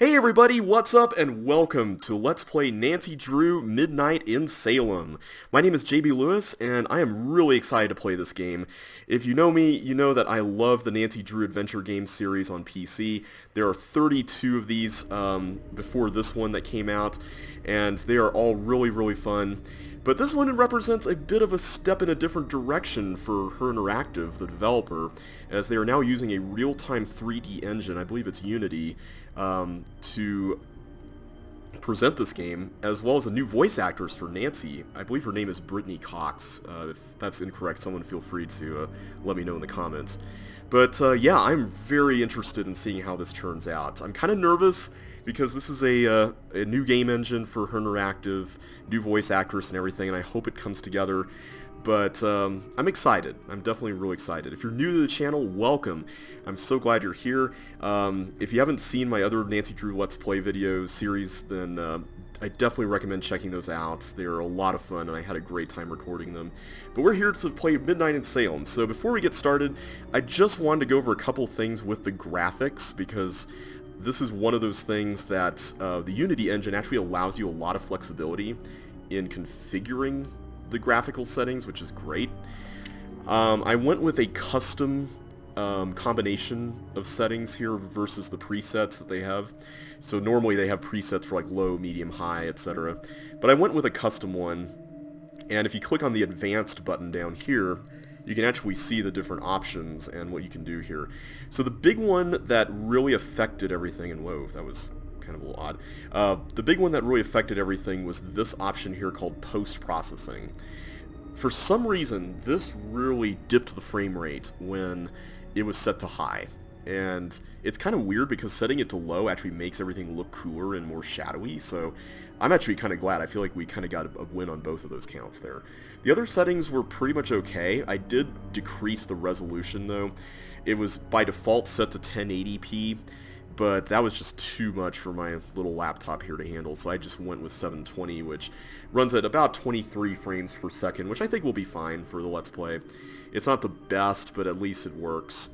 Hey everybody, what's up and welcome to Let's Play Nancy Drew Midnight in Salem. My name is JB Lewis and I am really excited to play this game. If you know me, you know that I love the Nancy Drew adventure game series on PC. There are 32 of these before this one that came out, and they are all really fun. But this one represents a bit of a step in a different direction for Her Interactive, the developer, as they are now using a real-time 3D engine, I believe it's Unity, to present this game, as well as a new voice actress for Nancy. I believe her name is Brittany Cox. If that's incorrect, someone feel free to let me know in the comments. But yeah, I'm very interested in seeing how this turns out. I'm kind of nervous because this is a new game engine for Her Interactive, new voice actress and everything, and I hope it comes together. But I'm excited. I'm definitely really excited. If you're new to the channel, welcome. I'm so glad you're here. If you haven't seen my other Nancy Drew Let's Play video series, then I definitely recommend checking those out. They're a lot of fun, and I had a great time recording them. But we're here to play Midnight in Salem. So before we get started, I just wanted to go over a couple things with the graphics, because this is one of those things that the Unity engine actually allows you a lot of flexibility in configuring the graphical settings, which is great. I went with a custom combination of settings here versus the presets that they have. So normally they have presets for like low, medium, high, etc. But I went with a custom one, and if you click on the advanced button down here, you can actually see the different options and what you can do here. So the big one that really affected everything, and whoa, that was kind of a little odd. The big one that really affected everything was this option here called post-processing. For some reason, this really dipped the frame rate when it was set to high. And it's kind of weird because setting it to low actually makes everything look cooler and more shadowy, so I'm actually kind of glad. I feel like we kind of got a win on both of those counts there. The other settings were pretty much okay. I did decrease the resolution though. It was by default set to 1080p, but that was just too much for my little laptop here to handle, so I just went with 720, which runs at about 23 frames per second, which I think will be fine for the Let's Play. It's not the best, but at least it works.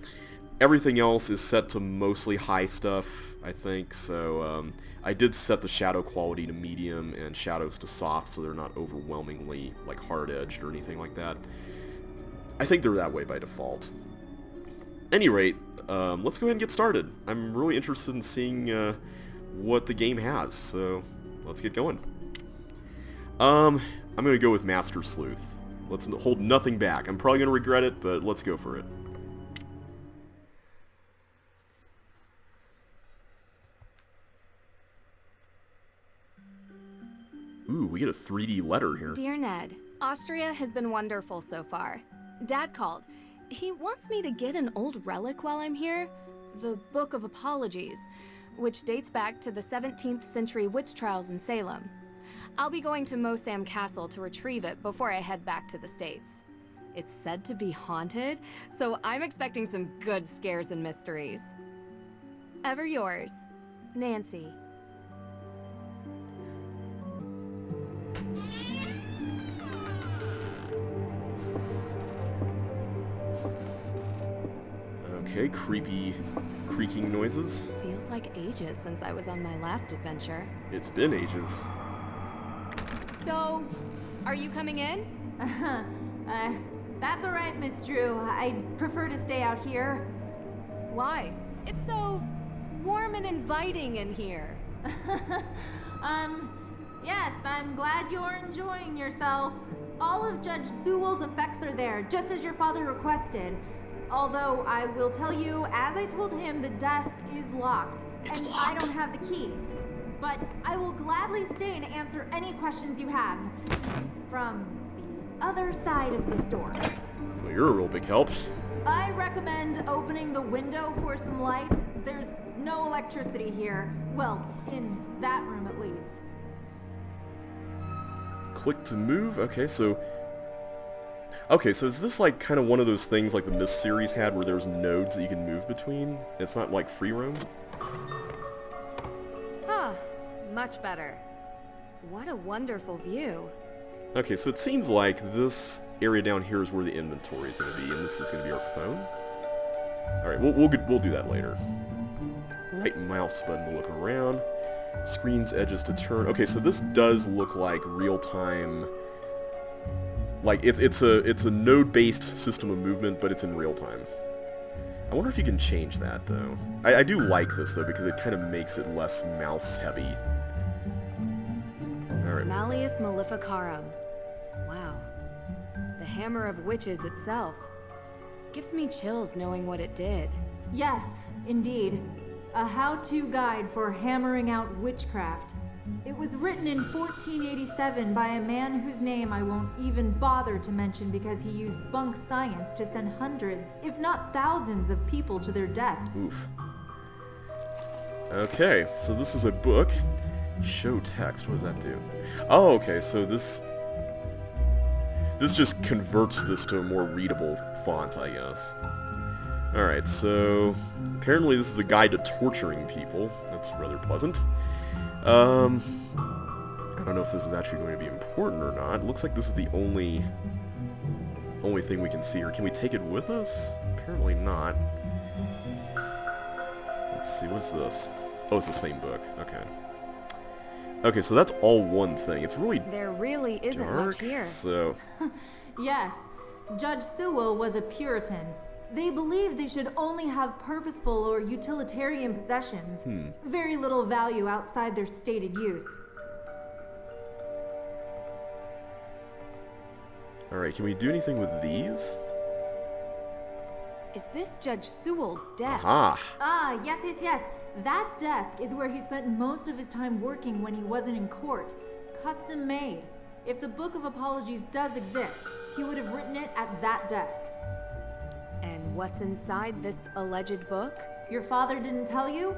Everything else is set to mostly high stuff, I think, so I did set the shadow quality to medium and shadows to soft, so they're not overwhelmingly like hard-edged or anything like that. I think they're that way by default. Any rate, let's go ahead and get started. I'm really interested in seeing what the game has, so let's get going. I'm going to go with Master Sleuth. Let's hold nothing back. I'm probably going to regret it, but let's go for it. Ooh, we get a 3D letter here. Dear Ned, Austria has been wonderful so far. Dad called. He wants me to get an old relic while I'm here, the Book of Apologies, which dates back to the 17th century witch trials in Salem. I'll be going to Mosam Castle to retrieve it before I head back to the States. It's said to be haunted, so I'm expecting some good scares and mysteries. Ever yours, Nancy. Okay, creepy creaking noises. Feels like ages since I was on my last adventure. It's been ages. So, are you coming in? That's alright, Miss Drew. I'd prefer to stay out here. Why? It's so warm and inviting in here. Yes, I'm glad you're enjoying yourself. All of Judge Sewell's effects are there, just as your father requested. Although, I will tell you, as I told him, the desk is locked, and I don't have the key. But I will gladly stay and answer any questions you have. From the other side of this door. Well, you're a real big help. I recommend opening the window for some light. There's no electricity here. Well, in that room at least. Click to move. Okay, so is this like kind of one of those things like the Myst series had where there's nodes that you can move between? It's not like free roam? Ah, much better. What a wonderful view. Okay, so it seems like this area down here is where the inventory is going to be, and this is going to be our phone. Alright, we'll do that later. right mouse button to look around. Screen's edges to turn. Okay, so this does look like real-time. Like it's a node-based system of movement, but it's in real time. I wonder if you can change that though. I do like this though because it kind of makes it less mouse-heavy. All right. Malleus Maleficarum. Wow. The Hammer of Witches itself. Gives me chills knowing what it did. Yes, indeed. A how-to guide for hammering out witchcraft. It was written in 1487 by a man whose name I won't even bother to mention because he used bunk science to send hundreds, if not thousands, of people to their deaths. Oof. Okay, so this is a book. Show text, what does that do? Oh, okay, so this just converts this to a more readable font, I guess. Alright, so apparently this is a guide to torturing people. That's rather pleasant. I don't know if this is actually going to be important or not. It looks like this is the only thing we can see here. Can we take it with us? Apparently not. Let's see, what's this? Oh, it's the same book. Okay. Okay, so that's all one thing. It's really There really isn't dark, much here. so... Yes, Judge Sewell was a Puritan. They believed they should only have purposeful or utilitarian possessions. Very little value outside their stated use. Alright, can we do anything with these? Is this Judge Sewell's desk? Aha! Ah, yes. That desk is where he spent most of his time working when he wasn't in court. Custom made. If the Book of Apologies does exist, he would have written it at that desk. And what's inside this alleged book? Your father didn't tell you?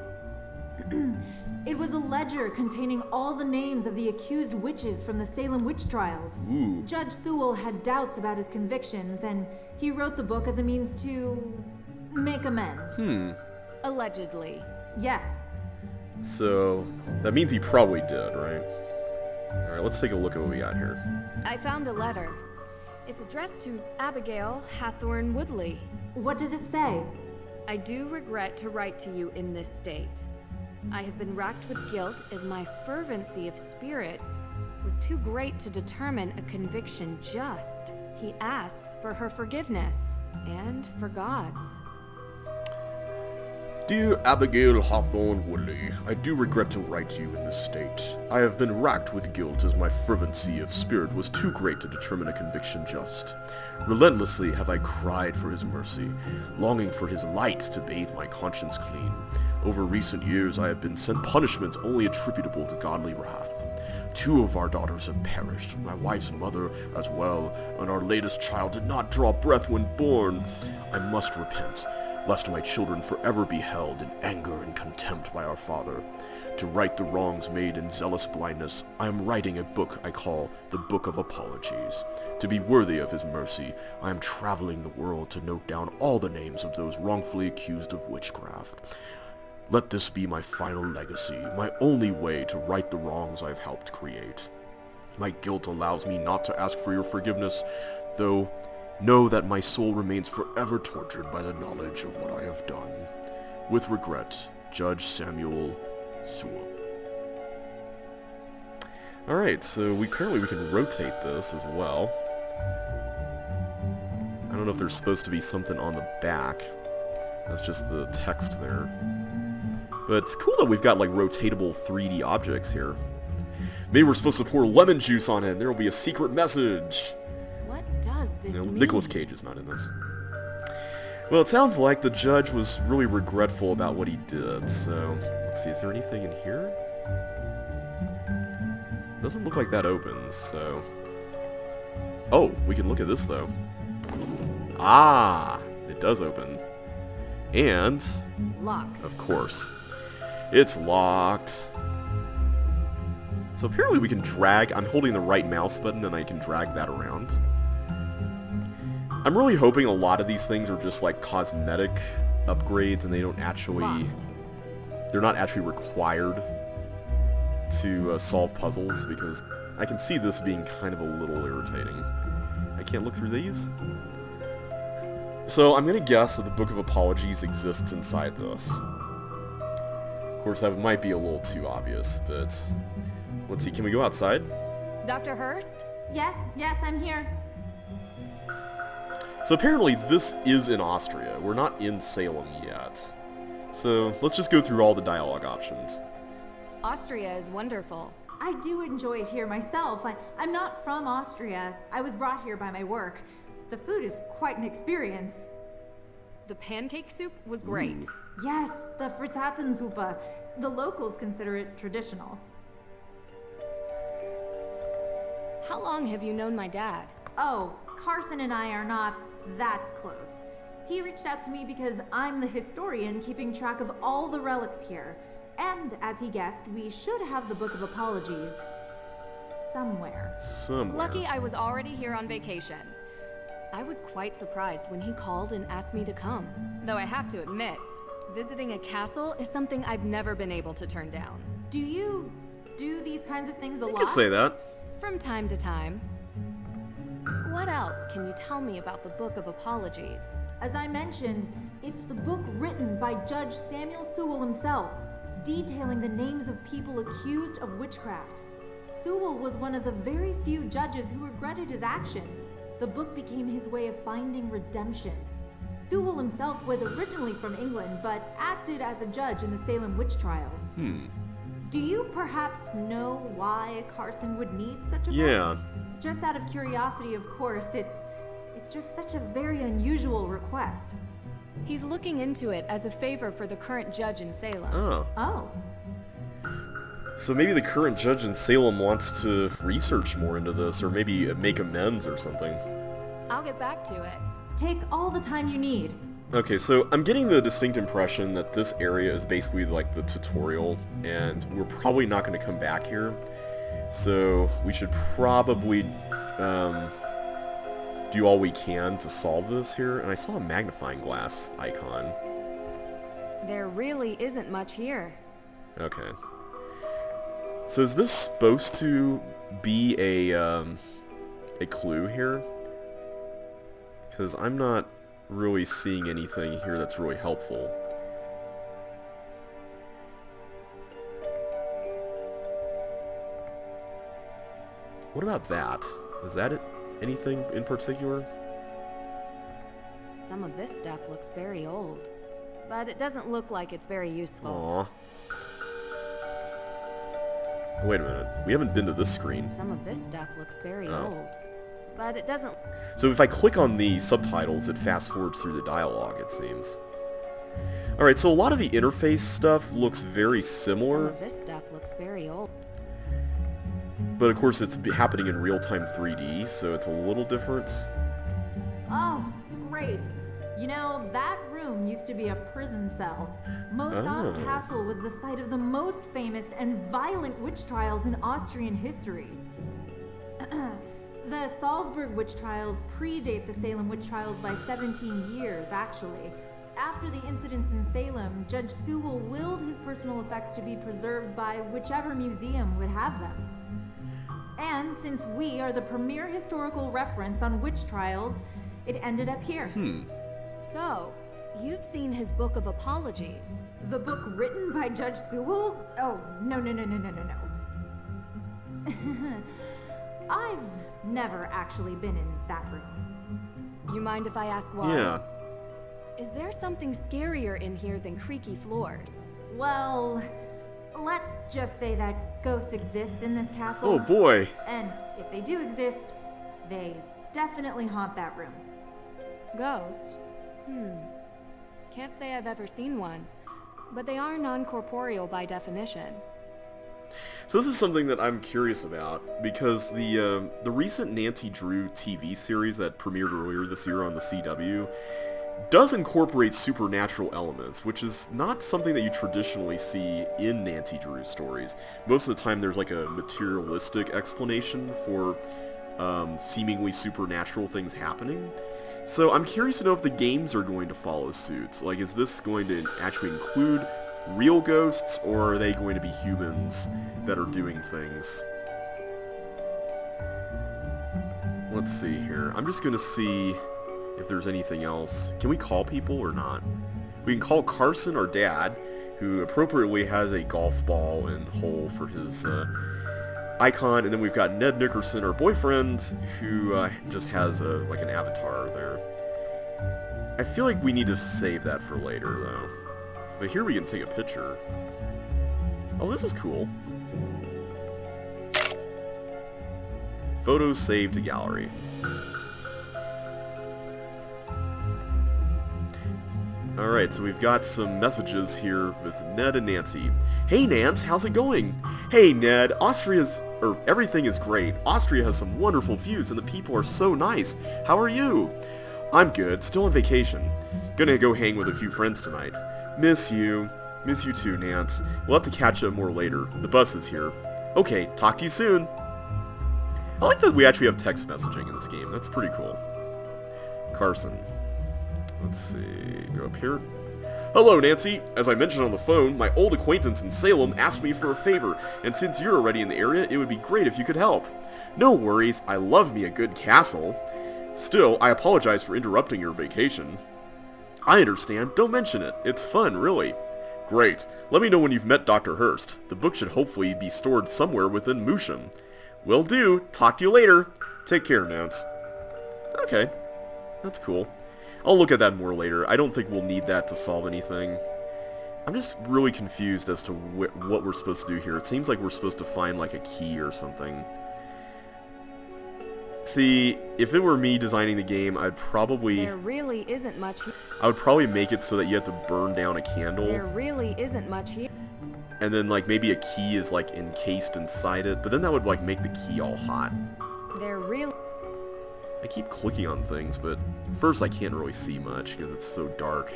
It was a ledger containing all the names of the accused witches from the Salem witch trials. Ooh. Judge Sewell had doubts about his convictions, and he wrote the book as a means to make amends. Allegedly. Yes. So, that means he probably did, right? Alright, let's take a look at what we got here. I found a letter. It's addressed to Abigail Hathorne Woodley. What does it say? I do regret to write to you in this state. I have been racked with guilt as my fervency of spirit was too great to determine a conviction just. He asks for her forgiveness and for God's. Dear Abigail Hawthorne Woodley, I do regret to write to you in this state. I have been racked with guilt as my fervency of spirit was too great to determine a conviction just. Relentlessly have I cried for his mercy, longing for his light to bathe my conscience clean. Over recent years I have been sent punishments only attributable to godly wrath. 2 of our daughters have perished, my wife's mother as well, and our latest child did not draw breath when born. I must repent, lest my children forever be held in anger and contempt by our Father. To right the wrongs made in zealous blindness, I am writing a book I call the Book of Apologies. To be worthy of his mercy, I am traveling the world to note down all the names of those wrongfully accused of witchcraft. Let this be my final legacy, my only way to right the wrongs I've helped create. My guilt allows me not to ask for your forgiveness, though know that my soul remains forever tortured by the knowledge of what I have done. With regret, Judge Samuel Sewell. Alright, so apparently we can rotate this as well. I don't know if there's supposed to be something on the back. That's just the text there. But it's cool that we've got like rotatable 3D objects here. Maybe we're supposed to pour lemon juice on it and there will be a secret message. What does this mean? Nicolas Cage is not in this. Well, it sounds like the judge was really regretful about what he did, so let's see, is there anything in here? Doesn't look like that opens, so... Oh, we can look at this though. Ah, it does open. And... Locked. Of course. It's locked. So apparently we can drag... I'm holding the right mouse button and I can drag that around. I'm really hoping a lot of these things are just like cosmetic upgrades and they don't actually... Locked. They're not actually required to solve puzzles, because I can see this being kind of a little irritating. I can't look through these? So I'm going to guess that the Book of Apologies exists inside this. Of course, that might be a little too obvious, but let's see, can we go outside? Dr. Hurst? Yes, I'm here. So apparently this is in Austria. We're not in Salem yet. So let's just go through all the dialogue options. Austria is wonderful. I do enjoy it here myself. I'm not from Austria. I was brought here by my work. The food is quite an experience. The pancake soup was great. Yes, the Frittatensuppe. The locals consider it traditional. How long have you known my dad? Oh, Carson and I are not that close. He reached out to me because I'm the historian keeping track of all the relics here. And, as he guessed, we should have the Book of Apologies somewhere. Lucky I was already here on vacation. I was quite surprised when he called and asked me to come. Though I have to admit, visiting a castle is something I've never been able to turn down. Do you do these kinds of things a lot? You could say that. From time to time. What else can you tell me about the Book of Apologies? As I mentioned, it's the book written by Judge Samuel Sewell himself, detailing the names of people accused of witchcraft. Sewell was one of the very few judges who regretted his actions. The book became his way of finding redemption. Sewell himself was originally from England, but acted as a judge in the Salem witch trials. Do you perhaps know why Carson would need such a book? Yeah. Just out of curiosity, of course. It's just such a very unusual request. He's looking into it as a favor for the current judge in Salem. Oh. So maybe the current judge in Salem wants to research more into this, or maybe make amends or something. I'll get back to it. Take all the time you need. Okay, so I'm getting the distinct impression that this area is basically like the tutorial, and we're probably not going to come back here. So we should probably do all we can to solve this here. And I saw a magnifying glass icon. There really isn't much here. Okay. So is this supposed to be a clue here? Because I'm not really seeing anything here that's really helpful. What about that? Is that it? Anything in particular? Some of this stuff looks very old, but it doesn't look like it's very useful. Aww. Wait a minute. We haven't been to this screen. Some of this stuff looks very old, but it doesn't... So if I click on the subtitles, it fast forwards through the dialogue, it seems. Alright, so a lot of the interface stuff looks very similar. Some of this stuff looks very old. But of course it's happening in real-time 3D, so it's a little different. Oh, great. You know, that room used to be a prison cell. Mossad Castle was the site of the most famous and violent witch trials in Austrian history. The Salzburg witch trials predate the Salem witch trials by 17 years, actually. After the incidents in Salem, Judge Sewell willed his personal effects to be preserved by whichever museum would have them. And since we are the premier historical reference on witch trials, it ended up here. So, you've seen his Book of Apologies. The book written by Judge Sewell? Oh, no. I've never actually been in that room. You mind if I ask why? Yeah. Is there something scarier in here than creaky floors? Well, let's just say that ghosts exist in this castle. Oh boy. And if they do exist, they definitely haunt that room. Ghosts? Can't say I've ever seen one, but they are non-corporeal by definition. So this is something that I'm curious about, because the recent Nancy Drew TV series that premiered earlier this year on the CW does incorporate supernatural elements, which is not something that you traditionally see in Nancy Drew stories. Most of the time there's like a materialistic explanation for seemingly supernatural things happening. So I'm curious to know if the games are going to follow suit. Like, is this going to actually include real ghosts, or are they going to be humans that are doing things? Let's see here. I'm just going to see if there's anything else. Can we call people or not? We can call Carson, our dad, who appropriately has a golf ball and hole for his icon, and then we've got Ned Nickerson, our boyfriend, who just has like an avatar there. I feel like we need to save that for later, though. But here we can take a picture. Oh, this is cool. Photos saved to gallery. Alright, so we've got some messages here with Ned and Nancy. Hey Nance, how's it going? Hey Ned, everything is great. Austria has some wonderful views and the people are so nice. How are you? I'm good, still on vacation. Gonna go hang with a few friends tonight. Miss you. Miss you too, Nance. We'll have to catch up more later. The bus is here. Okay, talk to you soon. I like that we actually have text messaging in this game. That's pretty cool. Carson. Let's see, go up here. Hello, Nancy. As I mentioned on the phone, my old acquaintance in Salem asked me for a favor, and since you're already in the area, it would be great if you could help. No worries, I love me a good castle. Still, I apologize for interrupting your vacation. I understand, don't mention it. It's fun, really. Great. Let me know when you've met Dr. Hurst. The book should hopefully be stored somewhere within Musham. Will do. Talk to you later. Take care, Nance. Okay. That's cool. I'll look at that more later. I don't think we'll need that to solve anything. I'm just really confused as to what we're supposed to do here. It seems like we're supposed to find like a key or something. See, if it were me designing the game, I'd probably... There really isn't much here. I would probably make it so that you have to burn down a candle. There really isn't much here. And then like maybe a key is like encased inside it, but then that would like make the key all hot. There really... I keep clicking on things, but first I can't really see much because it's so dark.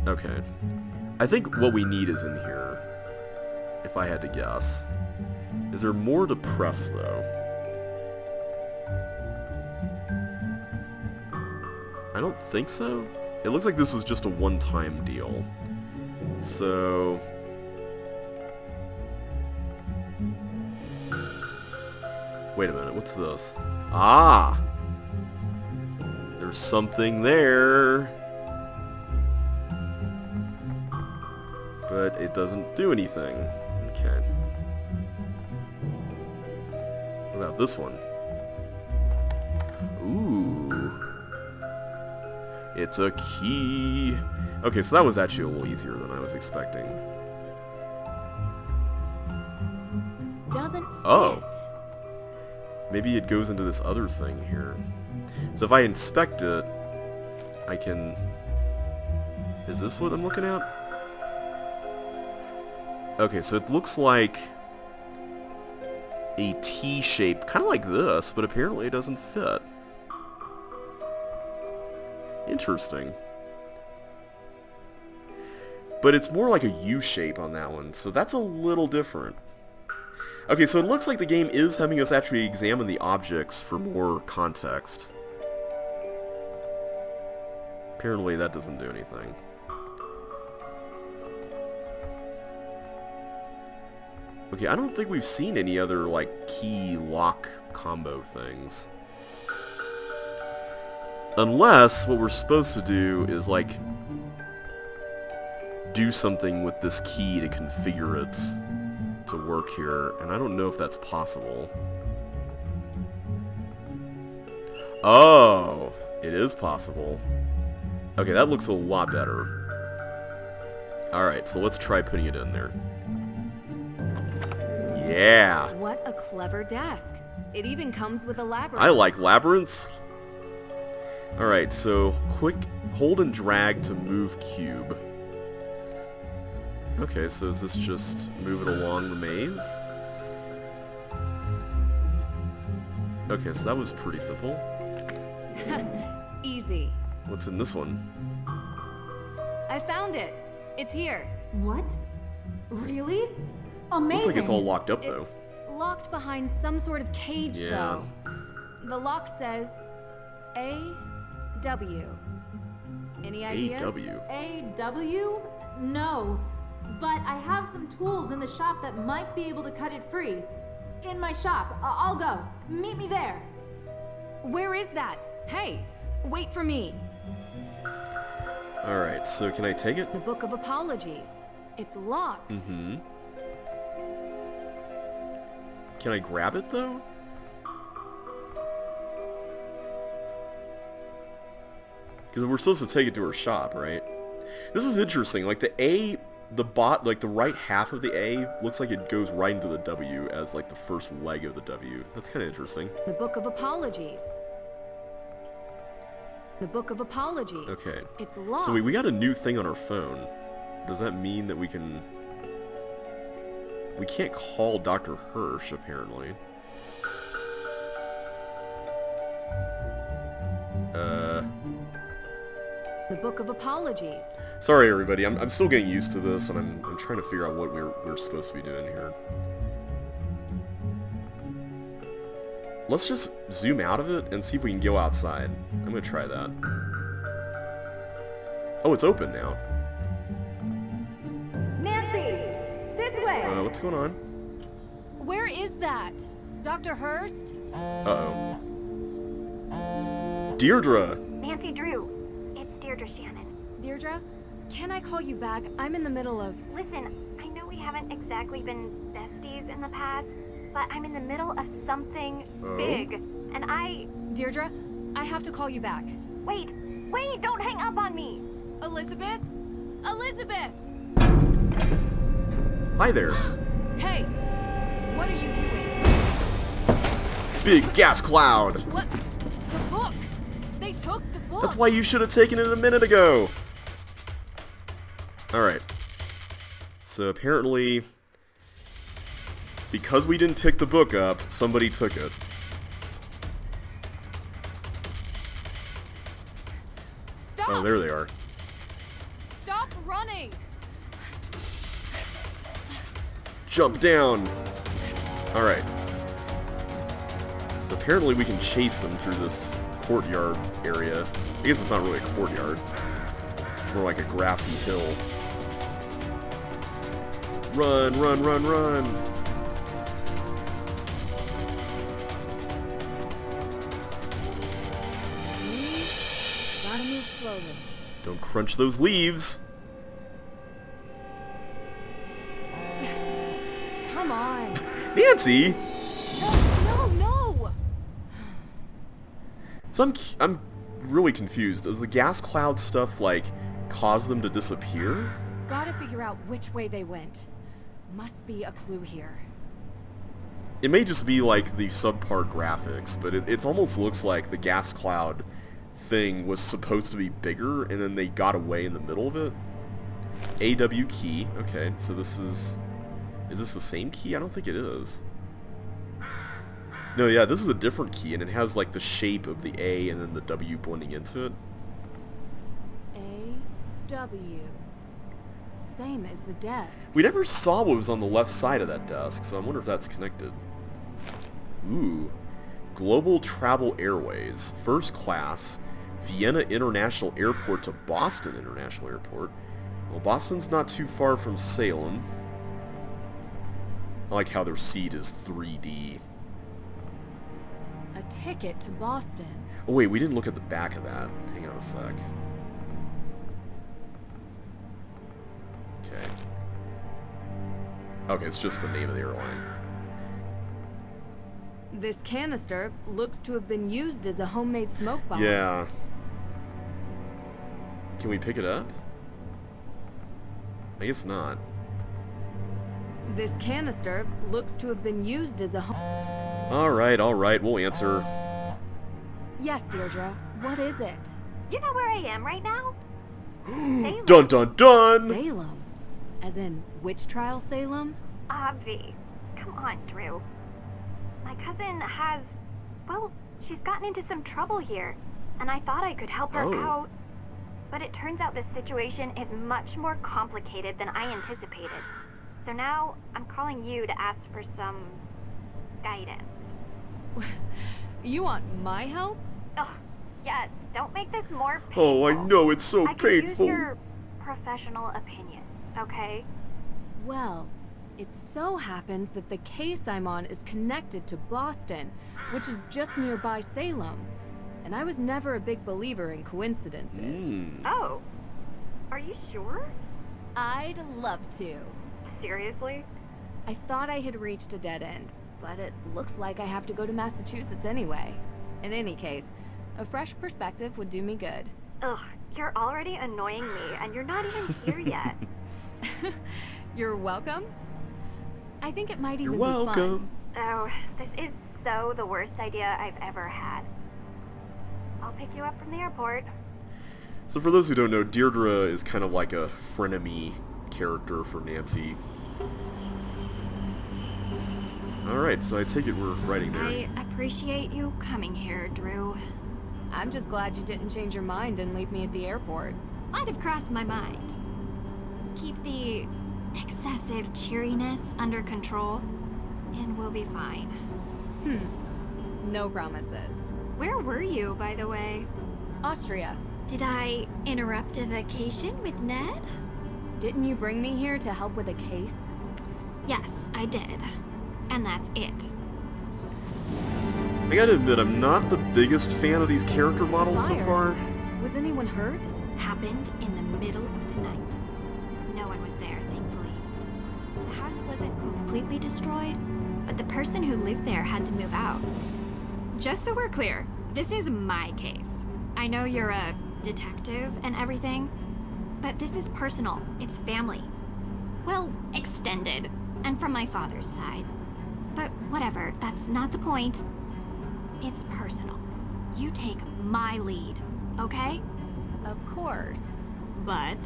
Okay. I think what we need is in here, if I had to guess. Is there more to press, though? I don't think so. It looks like this was just a one-time deal. So... Wait a minute, what's this? Ah! There's something there. But it doesn't do anything. Okay. What about this one? Ooh. It's a key. Okay, so that was actually a little easier than I was expecting. Doesn't fit. Oh. Maybe it goes into this other thing here. So if I inspect it, I can... Is this what I'm looking at? Okay, so it looks like a T shape, kind of like this, but apparently it doesn't fit. Interesting. But it's more like a U shape on that one, so that's a little different. Okay, so it looks like the game is having us actually examine the objects for more context. Apparently that doesn't do anything. Okay, I don't think we've seen any other, like, key lock combo things. Unless what we're supposed to do is, like, do something with this key to configure it to work here, and I don't know if that's possible. Oh, it is possible. Okay, that looks a lot better. Alright, so let's try putting it in there. Yeah! What a clever desk. It even comes with a labyrinth. I like labyrinths. Alright, so quick hold and drag to move cube. Okay, so is this just move it along the maze? Okay, so that was pretty simple. Easy. What's in this one? I found it. It's here. What? Really? Amazing. Looks like it's all locked up, though. It's locked behind some sort of cage, Yeah. though. The lock says A-W. Any ideas? A-W. A-W? No. But I have some tools in the shop that might be able to cut it free. In my shop. I'll go. Meet me there. Where is that? Hey, wait for me. Alright, so can I take it? The Book of Apologies. It's locked. Mm-hmm. Can I grab it, though? Because we're supposed to take it to her shop, right? This is interesting. Like, the A, like, the right half of the A looks like it goes right into the W as, like, the first leg of the W. That's kind of interesting. The Book of Apologies. The Book of Apologies. Okay. It's locked. So we got a new thing on our phone. Does that mean that we can... We can't call Dr. Hirsch, apparently. The Book of Apologies. Sorry, everybody. I'm still getting used to this, and I'm trying to figure out what we're supposed to be doing here. Let's just zoom out of it and see if we can go outside. I'm gonna try that. Oh, it's open now. Nancy! This way! What's going on? Where is that? Dr. Hurst? Uh-oh. Deirdre! Nancy Drew, it's Deirdre Shannon. Deirdre, can I call you back? I'm in the middle of... Listen, I know we haven't exactly been besties in the past, but I'm in the middle of something big, and Deirdre, I have to call you back. Wait, don't hang up on me! Elizabeth? Elizabeth! Hi there. Hey, what are you doing? Big gas cloud! What? The book! They took the book! That's why you should have taken it a minute ago! Alright. So apparently... Because we didn't pick the book up, somebody took it. Stop! Oh, there they are. Stop running! Jump down! Alright. So apparently we can chase them through this courtyard area. I guess it's not really a courtyard. It's more like a grassy hill. Run, run, run, run! Gotta move slowly. Don't crunch those leaves! Come on. Nancy! No! So I'm really confused. Does the gas cloud stuff, like, cause them to disappear? Gotta figure out which way they went. Must be a clue here. It may just be, like, the subpar graphics, but it almost looks like the gas cloud thing was supposed to be bigger, and then they got away in the middle of it. AW key. Okay, so this is... Is this the same key? I don't think it is. No, yeah, this is a different key, and it has, like, the shape of the A and then the W blending into it. A-W. Same as the desk. We never saw what was on the left side of that desk, so I wonder if that's connected. Ooh. Global Travel Airways. First class. Vienna International Airport to Boston International Airport. Well, Boston's not too far from Salem. I like how their seat is 3D. A ticket to Boston. Oh wait, we didn't look at the back of that. Hang on a sec. Okay. Okay, it's just the name of the airline. This canister looks to have been used as a homemade smoke bomb. Yeah. Can we pick it up? I guess not. This canister looks to have been used as a Alright, we'll answer. Yes, Deirdre. What is it? You know where I am right now? Salem. Dun dun dun! Salem. As in, witch trial Salem? Obvi. Come on, Drew. My cousin has... Well, she's gotten into some trouble here, and I thought I could help her out. But it turns out this situation is much more complicated than I anticipated. So now, I'm calling you to ask for some... guidance. You want my help? Ugh, yes, don't make this more painful. Oh, I know, it's so I could painful. use your professional opinion, okay? Well, it so happens that the case I'm on is connected to Boston, which is just nearby Salem. And I was never a big believer in coincidences. Oh, Are you sure? I'd love to. Seriously? I thought I had reached a dead end, but it looks like I have to go to Massachusetts anyway. In any case, a fresh perspective would do me good. Ugh, you're already annoying me, and you're not even here yet. You're welcome? I think it might even You're be fun. welcome. Oh, this is so the worst idea I've ever had. I'll pick you up from the airport. So for those who don't know, Deirdre is kind of like a frenemy character for Nancy. Alright, so I take it we're riding there. I appreciate you coming here, Drew. I'm just glad you didn't change your mind and leave me at the airport. Might have crossed my mind. Keep the excessive cheeriness under control, and we'll be fine. No promises. Where were you, by the way? Austria, Did I interrupt a vacation with Ned? didn't you bring me here to help with a case? Yes, I did. And that's it. I gotta admit, I'm not the biggest fan of these character models so Fire. far. Was anyone hurt? Happened in the middle of the night. No one was there, thankfully. The house wasn't completely destroyed, but the person who lived there had to move out. Just so we're clear, this is my case. I know you're a detective and everything, but this is personal. It's family. Well, extended, and from my father's side. But whatever, that's not the point. It's personal. You take my lead, okay? Of course. But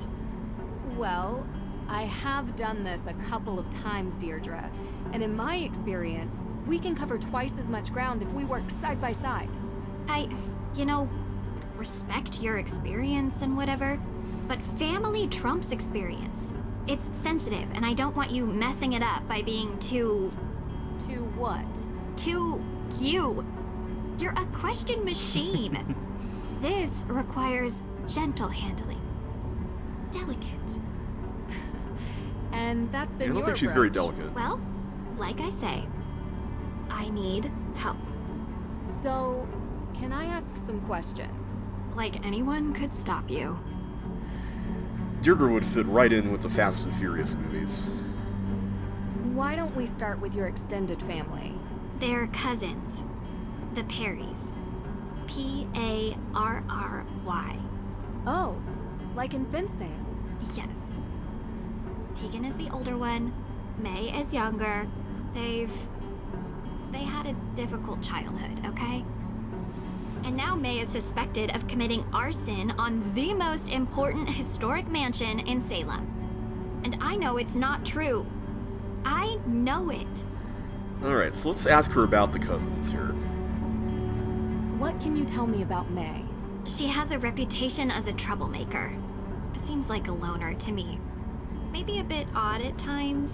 Well, I have done this a couple of times, Deirdre, and in my experience, we can cover twice as much ground if we work side by side. you know, respect your experience and whatever, but family trumps experience. It's sensitive, and I don't want you messing it up by being too To what? you. You're a question machine. This requires gentle handling. Delicate. And that's I been don't your think she's very approach. delicate. Well, like I say, I need help. So, can I ask some questions? Like anyone could stop you. Deirdre would fit right in with the Fast and Furious movies. Why don't we start with your extended family? They're cousins. The Perrys. Parry. Oh, like in fencing. Yes. Tegan is the older one. May is younger. They had a difficult childhood, okay? And now May is suspected of committing arson on the most important historic mansion in Salem. And I know it's not true. I know it. Alright, so let's ask her about the cousins here. What can you tell me about May? She has a reputation as a troublemaker. Seems like a loner to me. Maybe a bit odd at times.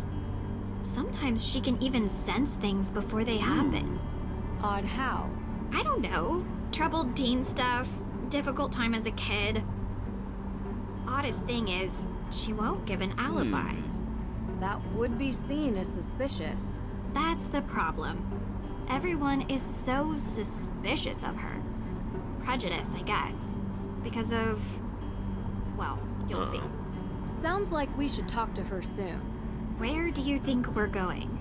Sometimes she can even sense things before they happen. Odd how? I don't know. Troubled teen stuff, difficult time as a kid. Oddest thing is, she won't give an alibi. That would be seen as suspicious. That's the problem. Everyone is so suspicious of her. Prejudice, I guess. Because of... well, you'll see. Sounds like we should talk to her soon. Where do you think we're going?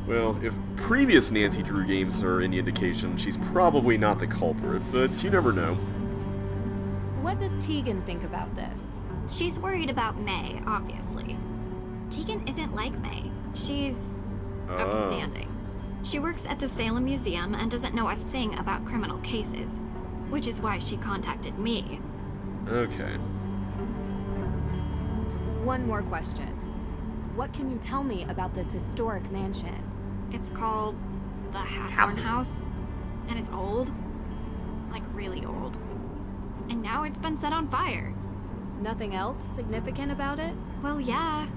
Well, if previous Nancy Drew games are any indication, she's probably not the culprit, but you never know. What does Tegan think about this? She's worried about May, obviously. Tegan isn't like May. She's upstanding. She works at the Salem Museum and doesn't know a thing about criminal cases, which is why she contacted me. Okay. One more question. What can you tell me about this historic mansion? It's called the Hathorn Hathorn. House, and it's old. Like, really old. And now it's been set on fire. Nothing else significant about it? Well, yeah,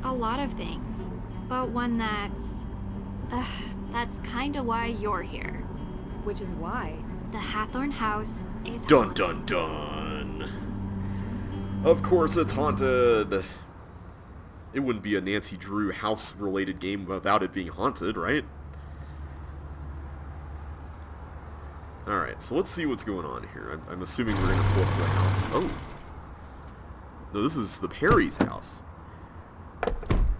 a lot of things. But one that's kinda why you're here. Which is why. The Hathorn House is Dun haunted. dun dun! Of course it's haunted! It wouldn't be a Nancy Drew house-related game without it being haunted, right? Alright, so let's see what's going on here. I'm assuming we're gonna pull up to the house. Oh! No, this is the Perry's house.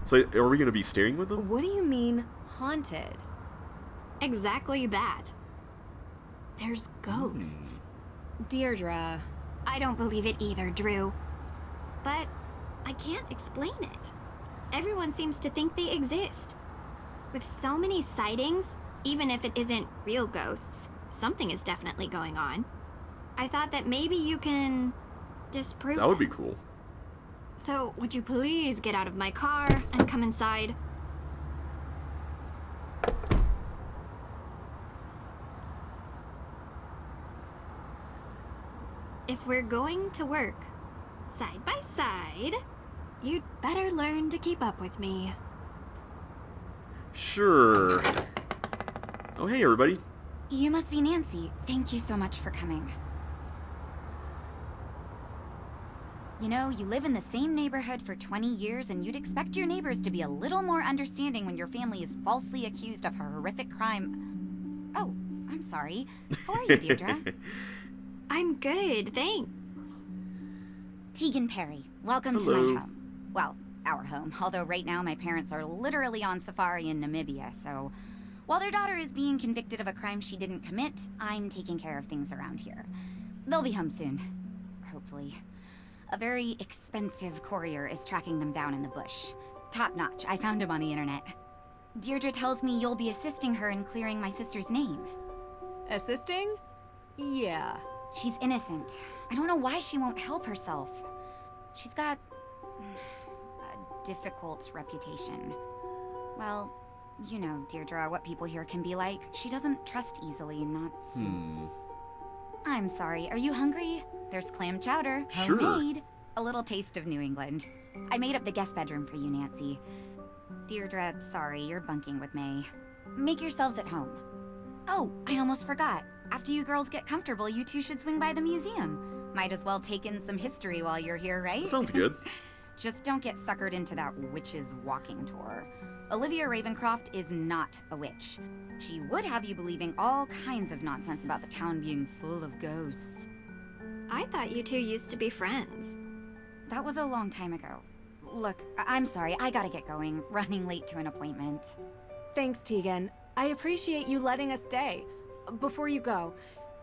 So, are we going to be staying with them? What do you mean, haunted? Exactly that. There's ghosts. Deirdre. I don't believe it either, Drew. But I can't explain it. Everyone seems to think they exist. With so many sightings, even if it isn't real ghosts, something is definitely going on. I thought that maybe you can disprove That would be it. cool. So, would you please get out of my car and come inside? If we're going to work side by side, you'd better learn to keep up with me. Sure. Oh, hey, everybody. You must be Nancy. Thank you so much for coming. You know, you live in the same neighborhood for 20 years, and you'd expect your neighbors to be a little more understanding when your family is falsely accused of a horrific crime. Oh, I'm sorry. How are you, Deirdre? I'm good, thanks. Tegan Perry. Welcome Hello. to my home. Well, our home, although right now my parents are literally on safari in Namibia, so while their daughter is being convicted of a crime she didn't commit, I'm taking care of things around here. They'll be home soon. Hopefully. A very expensive courier is tracking them down in the bush. Top notch. I found him on the internet. Deirdre tells me you'll be assisting her in clearing my sister's name. Assisting? Yeah. She's innocent. I don't know why she won't help herself. She's got a difficult reputation. Well, you know, Deirdre, what people here can be like. She doesn't trust easily, not since... I'm sorry, are you hungry? There's clam chowder, Sure. homemade. A little taste of New England. I made up the guest bedroom for you, Nancy. Deirdre, sorry, you're bunking with May. Make yourselves at home. Oh, I almost forgot. After you girls get comfortable, you two should swing by the museum. Might as well take in some history while you're here, right? That sounds good. Just don't get suckered into that witch's walking tour. Olivia Ravencroft is not a witch. She would have you believing all kinds of nonsense about the town being full of ghosts. I thought you two used to be friends. That was a long time ago. Look, I'm sorry, I gotta get going. Running late to an appointment. Thanks, Tegan. I appreciate you letting us stay. Before you go,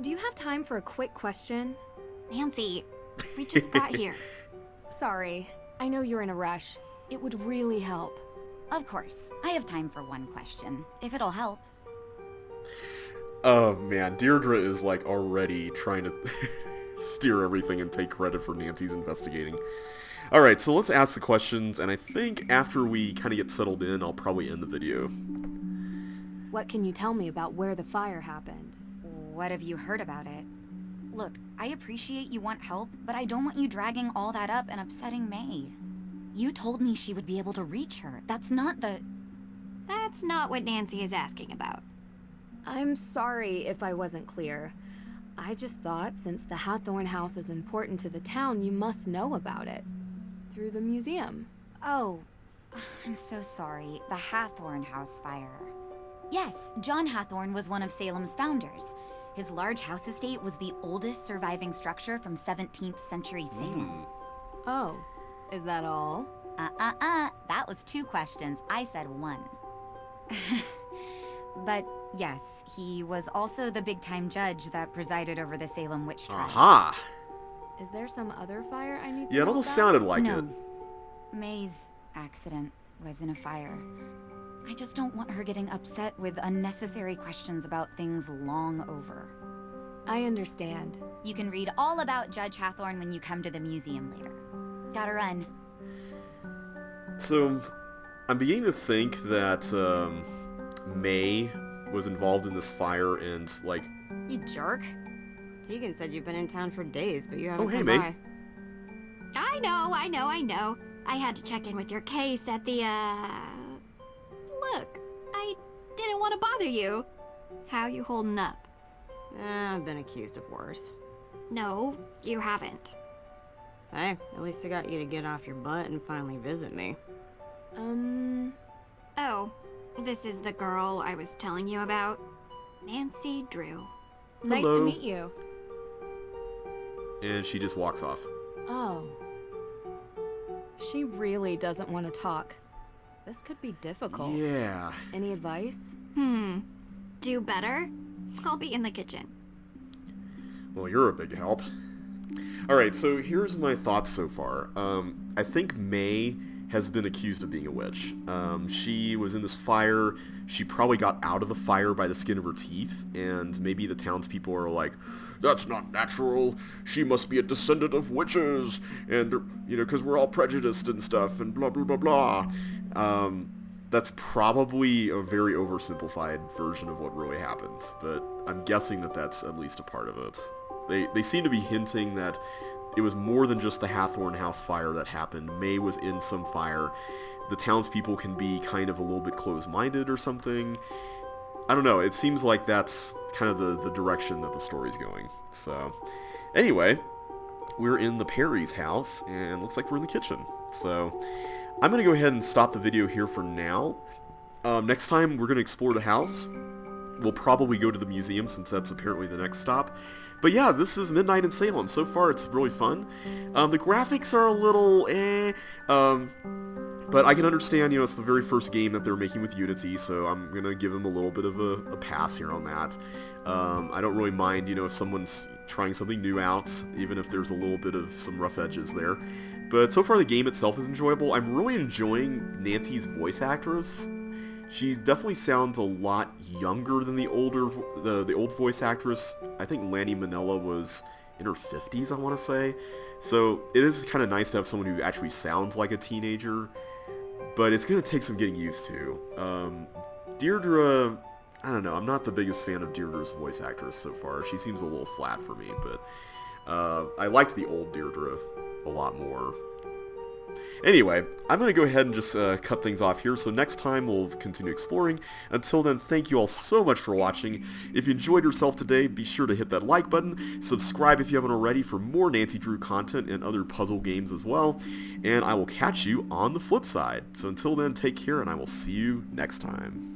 do you have time for a quick question? Nancy, we just got here. Sorry, I know you're in a rush. It would really help. Of course. I have time for one question, if it'll help. Oh, man. Deirdre is, like, already trying to steer everything and take credit for Nancy's investigating. Alright, so let's ask the questions, and I think after we kind of get settled in, I'll probably end the video. What can you tell me about where the fire happened? What have you heard about it? Look, I appreciate you want help, but I don't want you dragging all that up and upsetting May. You told me she would be able to reach her. That's not what Nancy is asking about. I'm sorry if I wasn't clear. I just thought since the Hathorn house is important to the town, you must know about it. Through the museum. Oh, I'm so sorry. The Hathorn house fire. Yes, John Hathorn was one of Salem's founders. His large house estate was the oldest surviving structure from 17th century Salem. Oh, is that all? That was 2 questions. I said 1. But yes, he was also the big-time judge that presided over the Salem witch trial. Aha! Is there some other fire I need to Yeah, it know almost about? sounded like No. it. May's accident was in a fire. I just don't want her getting upset with unnecessary questions about things long over. I understand. You can read all about Judge Hathorn when you come to the museum later. Gotta run. So, I'm beginning to think that, May was involved in this fire and, like... You jerk. Tegan said you've been in town for days, but you haven't Oh, hey, come May. by. I know. I had to check in with your case at the, Look, I didn't want to bother you. How you holding up? I've been accused of worse. No, you haven't. Hey, at least I got you to get off your butt and finally visit me. Oh, this is the girl I was telling you about. Nancy Drew. Nice Hello. to meet you. And she just walks off. Oh. She really doesn't want to talk. This could be difficult. Yeah. Any advice? Do better? I'll be in the kitchen. Well, you're a big help. Alright, so here's my thoughts so far. I think May has been accused of being a witch. She was in this fire. She probably got out of the fire by the skin of her teeth, and maybe the townspeople are like, that's not natural. She must be a descendant of witches, and, you know, because we're all prejudiced and stuff, and blah, blah, blah, blah. That's probably a very oversimplified version of what really happened, but I'm guessing that that's at least a part of it. They seem to be hinting that it was more than just the Hathorn House fire that happened. May was in some fire. The townspeople can be kind of a little bit closed-minded or something. I don't know. It seems like that's kind of the direction that the story's going. So, anyway, we're in the Perry's house, and looks like we're in the kitchen. So, I'm going to go ahead and stop the video here for now. Next time, we're going to explore the house. We'll probably go to the museum, since that's apparently the next stop. But yeah, this is Midnight in Salem. So far, it's really fun. The graphics are a little but I can understand, you know, it's the very first game that they're making with Unity, so I'm going to give them a little bit of a pass here on that. I don't really mind, you know, if someone's trying something new out, even if there's a little bit of some rough edges there. But so far, the game itself is enjoyable. I'm really enjoying Nancy's voice actress. She definitely sounds a lot younger than the old voice actress. I think Lanny Minella was in her 50s, I want to say. So it is kind of nice to have someone who actually sounds like a teenager, but it's going to take some getting used to. Deirdre, I don't know, I'm not the biggest fan of Deirdre's voice actress so far. She seems a little flat for me, but I liked the old Deirdre a lot more. Anyway, I'm going to go ahead and just cut things off here, so next time we'll continue exploring. Until then, thank you all so much for watching. If you enjoyed yourself today, be sure to hit that like button, subscribe if you haven't already for more Nancy Drew content and other puzzle games as well, and I will catch you on the flip side. So until then, take care, and I will see you next time.